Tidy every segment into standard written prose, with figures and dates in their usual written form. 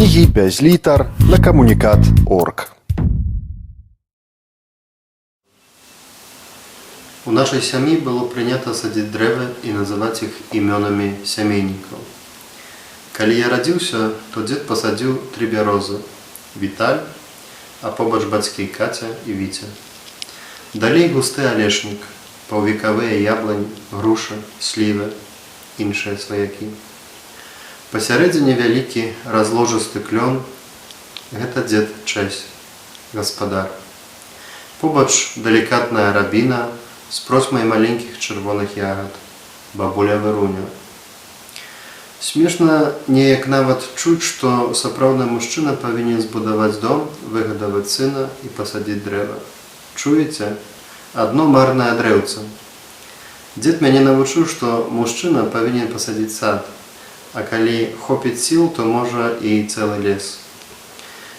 кнігі без літар на камунікат.орг. У нашай сям'і было прынята садзіць дрэвы і называць іх імёнамі сямейнікаў. Калі я радзіўся, то дзед пасадзіў 3 бярозы – Віталь, а побач бацькі Каця і Віця. Далей густы алешнік, паўвекавыя яблыні, груша, слівы, іншыя сваякі. Пасярэдзіне вялікі разложысты клён – гэта дзед Чэсь, гаспадар. Побач далікатная рабіна з просьмай маленькіх чырвоных ягад, бабуля Варуня. Смешна неяк нават чуць, што сапраўдны мужчына павінен збудаваць дом, выгадаваць сына і пасадзіць дрэва. Чуеце? Адно марнае дрэўца. Дзед мяне навучыў, што мужчына павінен пасадзіць сад, а калі хопіць сіл, то можа і цэлы лес.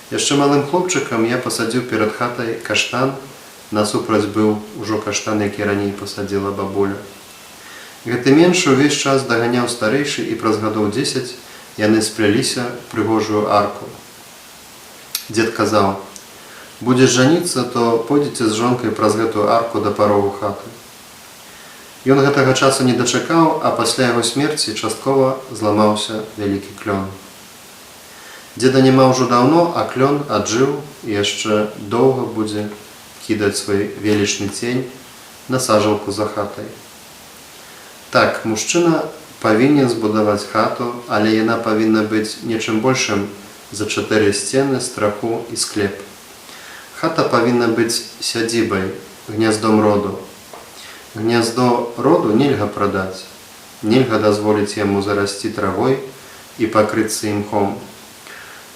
Яшчэ малым хлопчыкам я пасадзіў перад хатай каштан, насупраць быў ужо каштан, які раней пасадзіла бабуля. Гэты меншы ўвесь час даганяў старэйшы, і праз гадоў 10 яны спляліся прыгожую арку. Дзед казаў: «Будзеш жаніцца, то пойдзеце з жонкай праз гэтую арку да парогу хаты». Ён гэтага часу не дачакаў, а пасля яго смерці часткова зламаўся вялікі клён. Дзеда няма ўжо даўно, а клён аджыў і яшчэ доўга будзе кідаць свой велічны цень на сажалку за хатай. Так, мужчына павінен збудаваць хату, але яна павінна быць нечым большым за 4 сцены, страху і склеп. Хата павінна быць сядзібай, гняздом роду. Гняздо роду нельга прадаць, нельга дазволіць яму зарасці травой і пакрыцца імхом.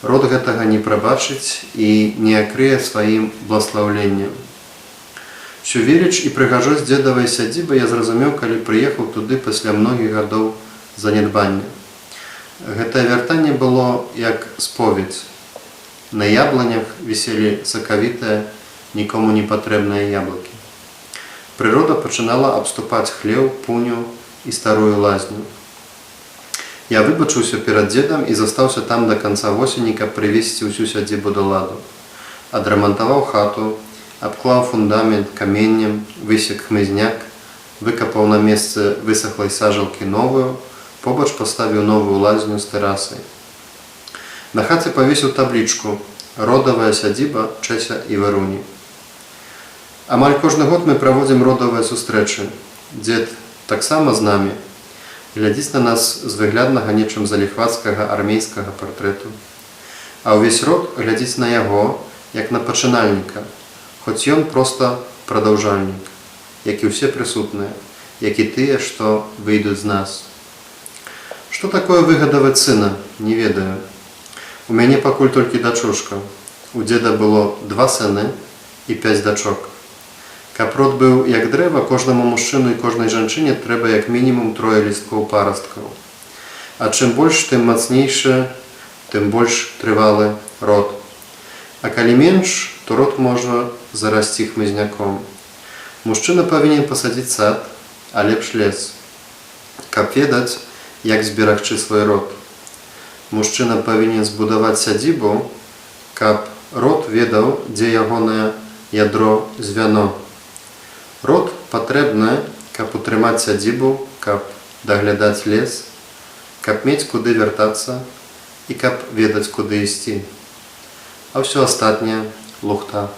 Род гэтага не прабачыць і не акрые сваім бласлаўленнем. Всю веліч і прыгажосць дзедавай сядзібы я зразумеў, калі прыехаў туды пасля многіх гадоў занядбання. Гэтае вяртанне было як споведь. На яблынях віселі сакавітыя, нікому не патрэбныя яблыкі. Прырода пачынала абступаць хлеў, пуню і старую лазню. Я выбачыўся перад дзедам і застаўся там да канца восені, каб прывесці ўсю сядзібу да ладу. Адрамантаваў хату, абклаў фундамент каменнем, высек хмызняк, выкапаў на месцы высахлай сажалкі новую, побач паставіў новую лазню з тэрасай. На хаце павесіў таблічку «Родавая сядзіба Чэся і Варуні». Амаль кожны год мы праводзім родавыя сустрэчы. Дзед таксама з намі, глядзіць на нас з выгляднага нечым заліхвацкага армейскага партрэту. А ўвесь род глядзіць на яго, як на пачынальніка, хоць ён проста прадаўжальнік, як і ўсе прысутныя, як і тыя, што выйдуць з нас. Што такое выгадаваць сына, не ведаю. У мяне пакуль толькі дачушка. У дзеда было 2 сыны і 5 дачок. Каб род быў як дрэва, кожнаму мужчыну і кожнай жанчыне трэба як мінімум 3 лісткоў парасткаў. А чым больш, тым мацнейшы, тым больш трывалы род. А калі менш, то род можа зарасці хмызняком. Мужчына павінен пасадзіць сад, а лепш лес, каб ведаць, як зберагчы свой род. Мужчына павінен збудаваць сядзібу, каб род ведаў, дзе ягонае ядро звяно. Род патрэбны, каб утрымаць сядзібу, каб даглядаць лес, каб мець куды вяртацца і каб ведаць, куды ісці. А ўсё астатняе – лухта.